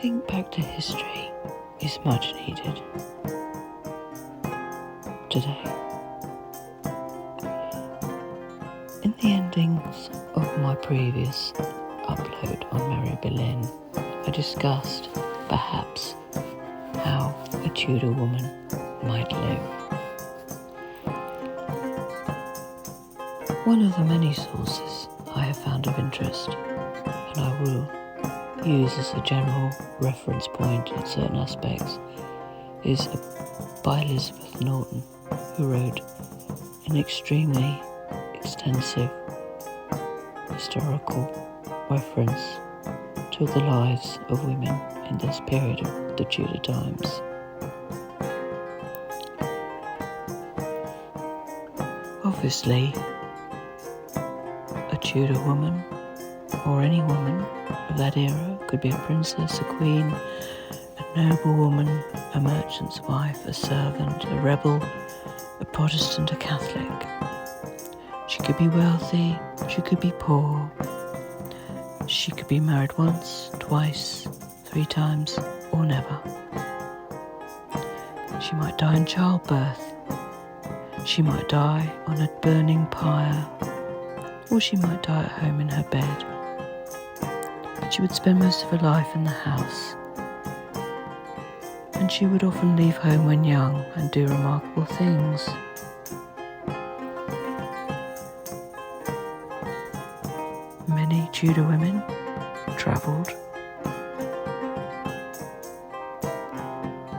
think back to history is much needed today. In the endings of my previous upload on Mary Boleyn, I discussed perhaps how a Tudor woman might live. One of the many sources I have found of interest, and I will use as a general reference point in certain aspects, is by Elizabeth Norton, who wrote an extremely extensive historical reference to the lives of women in this period of the Tudor times. Obviously, a Tudor woman, or any woman of that era, could be a princess, a queen, a noble woman, a merchant's wife, a servant, a rebel, a Protestant, a Catholic. She could be wealthy, she could be poor, she could be married once, twice, 3 times, or never. She might die in childbirth, she might die on a burning pyre, or she might die at home in her bed. But she would spend most of her life in the house, and she would often leave home when young and do remarkable things. Many Tudor women travelled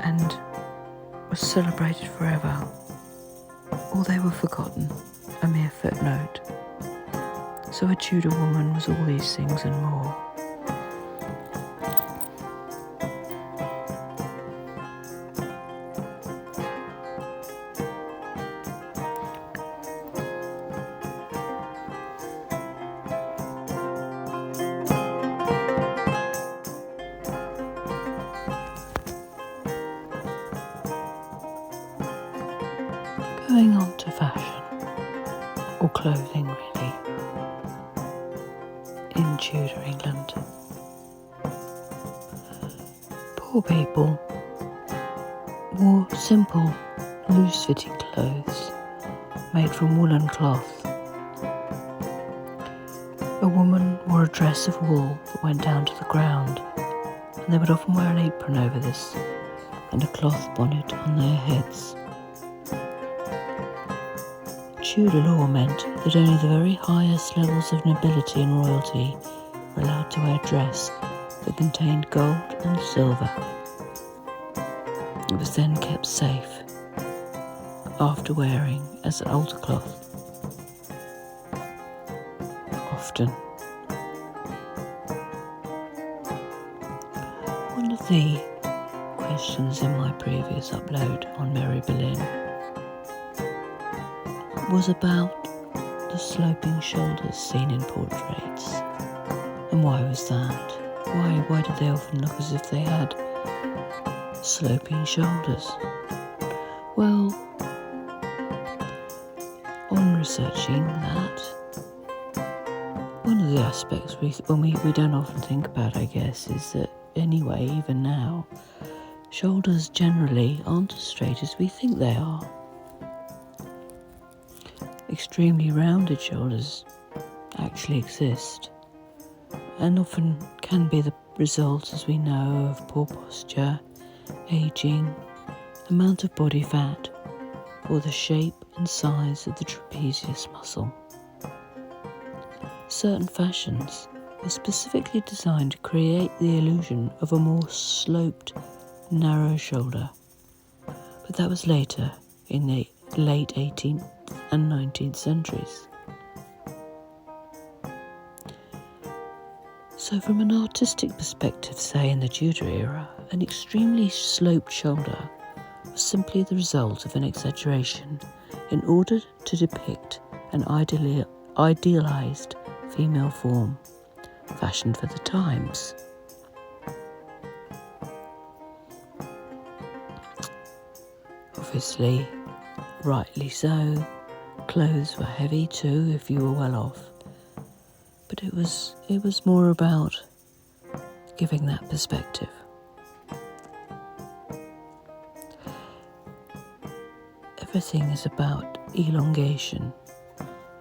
and were celebrated forever, or they were forgotten, a mere footnote. So a Tudor woman was all these things and more. Going on to fashion, or clothing really, in Tudor England. Poor people wore simple, loose-fitting clothes made from woolen cloth. A woman wore a dress of wool that went down to the ground, and they would often wear an apron over this and a cloth bonnet on their heads. Tudor law meant that only the very highest levels of nobility and royalty were allowed to wear dress that contained gold and silver. It was then kept safe after wearing as an altar cloth. Often. One of the questions in my previous upload on Mary Boleyn was about the sloping shoulders seen in portraits. And why was that? Why did they often look as if they had sloping shoulders? Well, on researching that, one of the aspects we don't often think about, I guess, is that anyway, even now, shoulders generally aren't as straight as we think they are. Extremely rounded shoulders actually exist, and often can be the result, as we know, of poor posture, ageing, amount of body fat, or the shape and size of the trapezius muscle. Certain fashions were specifically designed to create the illusion of a more sloped, narrow shoulder, but that was later, in the late 18th and 19th centuries. So from an artistic perspective, say in the Tudor era, an extremely sloped shoulder was simply the result of an exaggeration in order to depict an idealized female form, fashioned for the times. Obviously, rightly so, clothes were heavy too if you were well off, but it was more about giving that perspective. Everything is about elongation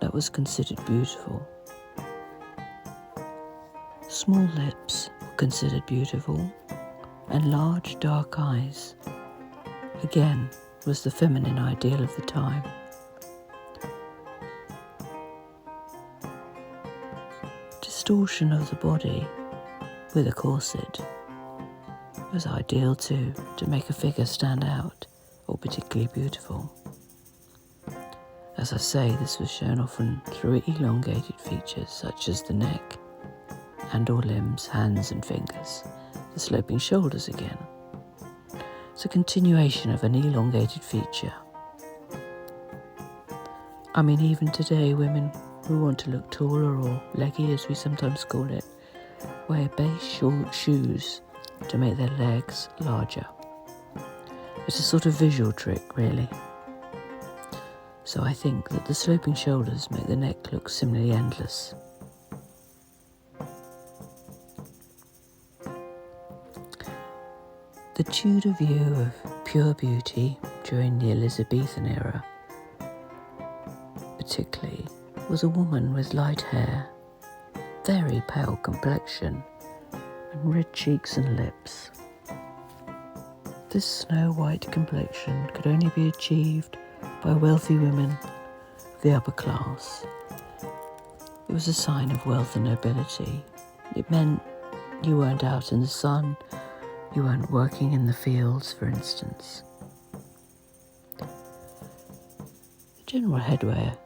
that was considered beautiful. Small lips were considered beautiful, and large dark eyes, again, was the feminine ideal of the time. Distortion of the body with a corset was ideal too, to make a figure stand out or particularly beautiful. As I say, this was shown often through elongated features such as the neck and or limbs, hands and fingers, the sloping shoulders again. It's a continuation of an elongated feature. I mean, even today, women who want to look taller or leggy, as we sometimes call it, wear beige short shoes to make their legs larger. It's a sort of visual trick, really. So I think that the sloping shoulders make the neck look similarly endless. The Tudor view of pure beauty during the Elizabethan era, particularly, was a woman with light hair, very pale complexion, and red cheeks and lips. This snow-white complexion could only be achieved by wealthy women of the upper class. It was a sign of wealth and nobility. It meant you weren't out in the sun, you weren't working in the fields, for instance. The general headwear,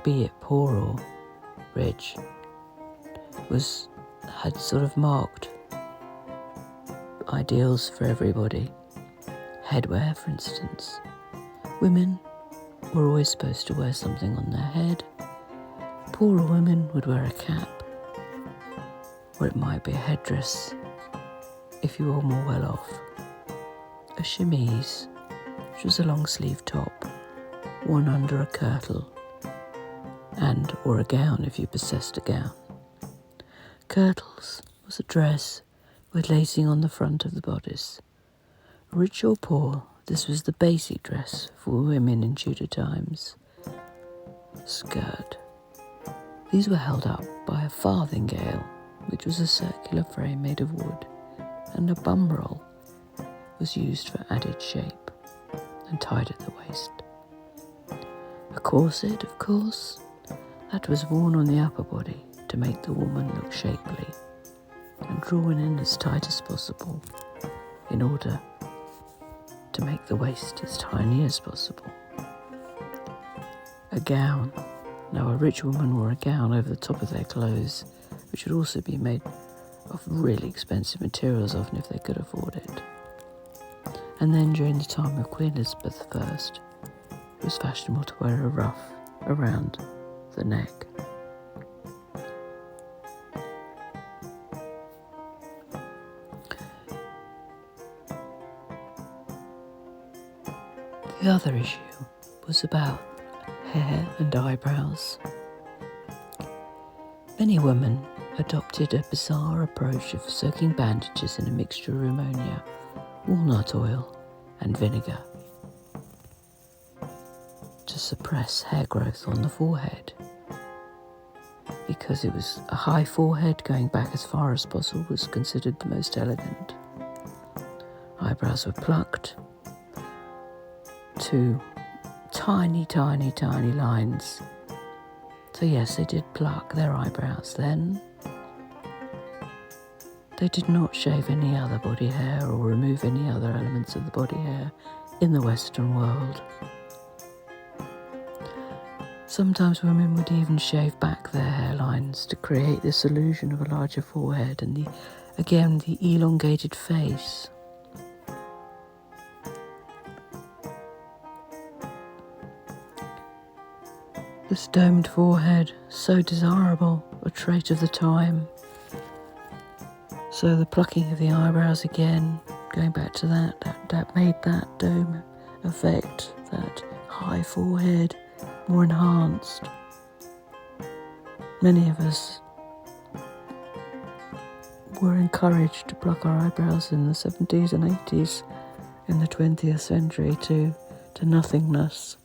be it poor or rich, had sort of marked ideals for everybody. Headwear, for instance. Women were always supposed to wear something on their head. Poorer women would wear a cap, or it might be a headdress if you were more well off. A chemise, which was a long sleeve top, worn under a kirtle, and or a gown if you possessed a gown. Kirtles was a dress with lacing on the front of the bodice. Rich or poor, this was the basic dress for women in Tudor times. Skirt. These were held up by a farthingale, which was a circular frame made of wood, and a bumroll was used for added shape and tied at the waist. A corset, of course, that was worn on the upper body to make the woman look shapely and drawn in as tight as possible in order to make the waist as tiny as possible. A gown. Now, a rich woman wore a gown over the top of their clothes, which would also be made of really expensive materials, often if they could afford it. And then during the time of Queen Elizabeth I, it was fashionable to wear a ruff around the neck. The other issue was about hair and eyebrows. Many women adopted a bizarre approach of soaking bandages in a mixture of ammonia, walnut oil and vinegar to suppress hair growth on the forehead. Because it was a high forehead, going back as far as possible was considered the most elegant. Eyebrows were plucked to tiny, tiny, tiny lines. So yes, they did pluck their eyebrows then. They did not shave any other body hair or remove any other elements of the body hair in the Western world. Sometimes women would even shave back their hairlines to create this illusion of a larger forehead and the elongated face. This domed forehead, so desirable, a trait of the time. So the plucking of the eyebrows again, going back to that made that dome effect, that high forehead more enhanced. Many of us were encouraged to pluck our eyebrows in the 70s and 80s in the 20th century to to nothingness,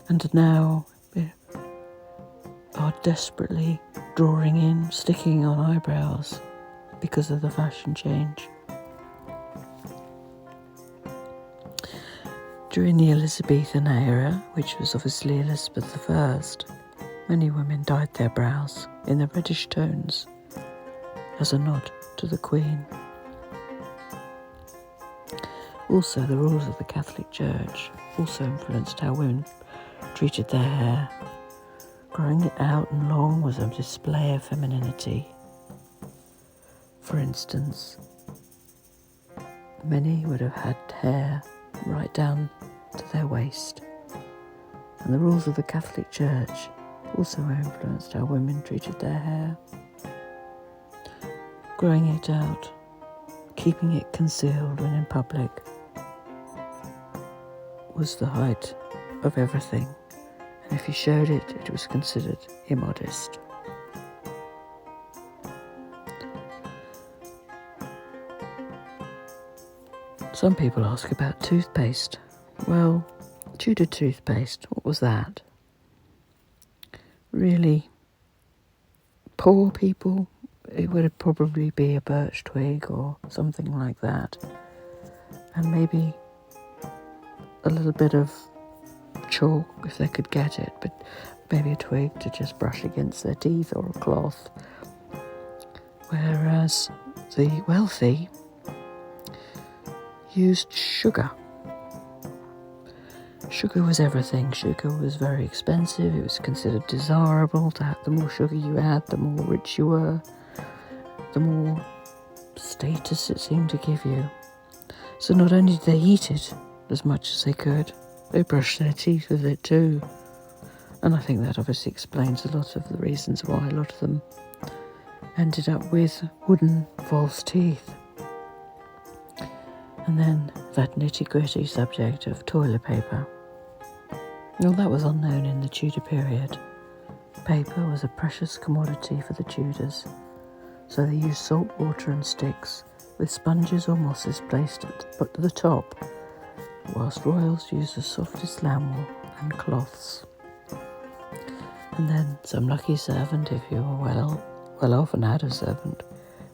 and now are desperately drawing in, sticking on eyebrows because of the fashion change. During the Elizabethan era, which was obviously Elizabeth I, many women dyed their brows in the reddish tones as a nod to the Queen. Also, the rules of the Catholic Church also influenced how women treated their hair. Growing it out and long was a display of femininity. For instance, many would have had hair right down to their waist. And the rules of the Catholic Church also influenced how women treated their hair. Growing it out, keeping it concealed when in public, was the height of everything, and if you showed it, it was considered immodest. Some people ask about toothpaste. Well, Tudor toothpaste, what was that? Really, poor people, it would probably be a birch twig or something like that, and maybe a little bit of chalk if they could get it, but maybe a twig to just brush against their teeth or a cloth. Whereas the wealthy used sugar. Sugar was everything. Sugar was very expensive. It was considered desirable to have. The more sugar you had, the more rich you were, the more status it seemed to give you. So not only did they eat it as much as they could, they brushed their teeth with it too. And I think that obviously explains a lot of the reasons why a lot of them ended up with wooden false teeth. And then that nitty-gritty subject of toilet paper. Well, that was unknown in the Tudor period. Paper was a precious commodity for the Tudors, so they used salt water and sticks with sponges or mosses placed at the top, whilst royals used the softest lamb and cloths. And then some lucky servant, if you were well off and had a servant,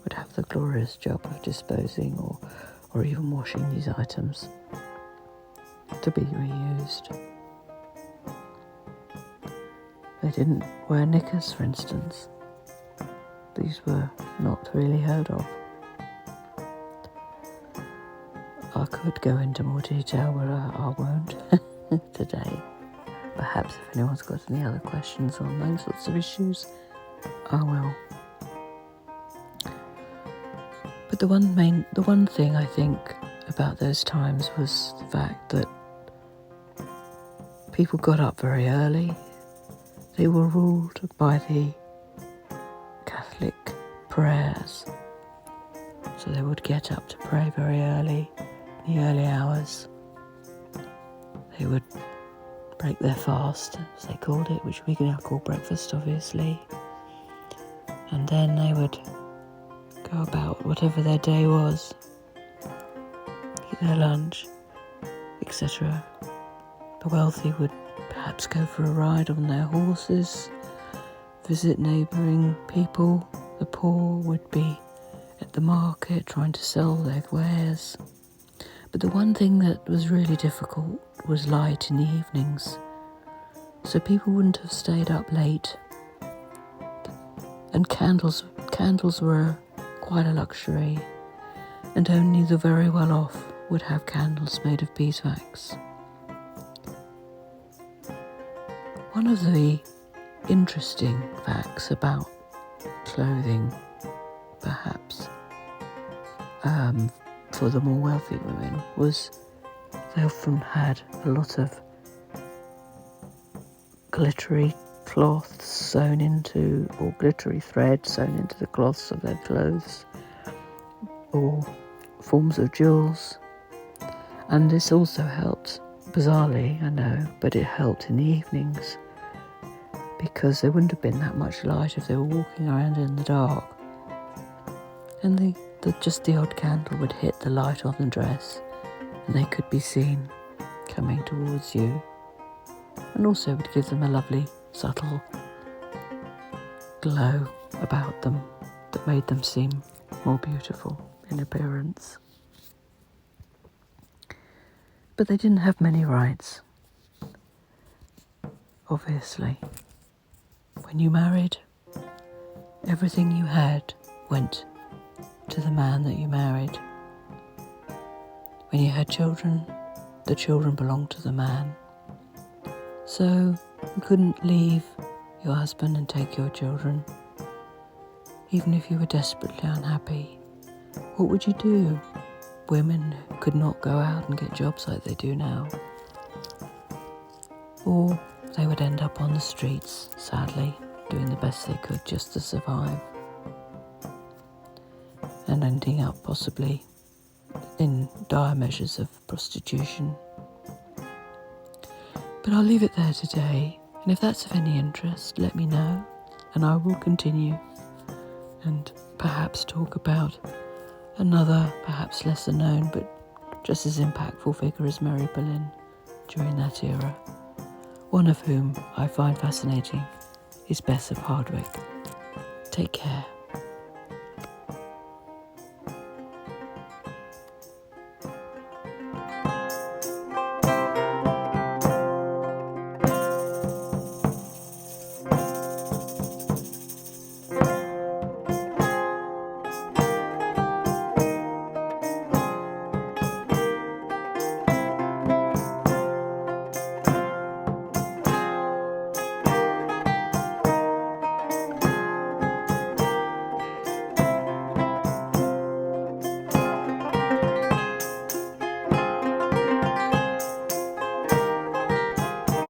would have the glorious job of disposing or even washing these items to be reused. They didn't wear knickers, for instance. These were not really heard of. I could go into more detail, but I won't today. Perhaps if anyone's got any other questions on those sorts of issues, I will. But the one thing I think about those times was the fact that people got up very early. They were ruled by the Catholic prayers. So they would get up to pray very early, in the early hours. They would break their fast, as they called it, which we now call breakfast, obviously. And then they would go about whatever their day was, eat their lunch, etc. The wealthy would perhaps go for a ride on their horses, visit neighbouring people. The poor would be at the market trying to sell their wares. But the one thing that was really difficult was light in the evenings. So people wouldn't have stayed up late. And candles were quite a luxury, and only the very well off would have candles made of beeswax. One of the interesting facts about clothing, perhaps, for the more wealthy women, was they often had a lot of glittery cloths sewn into, or glittery thread sewn into the cloths of their clothes, or forms of jewels. And this also helped, bizarrely, I know, but it helped in the evenings, because there wouldn't have been that much light if they were walking around in the dark. And just the odd candle would hit the light on the dress, and they could be seen coming towards you, and also would give them a lovely, subtle glow about them that made them seem more beautiful in appearance. But they didn't have many rights. Obviously, when you married, everything you had went to the man that you married. When you had children, the children belonged to the man. So you couldn't leave your husband and take your children. Even if you were desperately unhappy, what would you do? Women could not go out and get jobs like they do now. Or they would end up on the streets, sadly, doing the best they could just to survive. And ending up possibly in dire measures of prostitution. But I'll leave it there today, and if that's of any interest, let me know, and I will continue and perhaps talk about another, perhaps lesser known, but just as impactful figure as Mary Boleyn during that era, one of whom I find fascinating is Bess of Hardwick. Take care.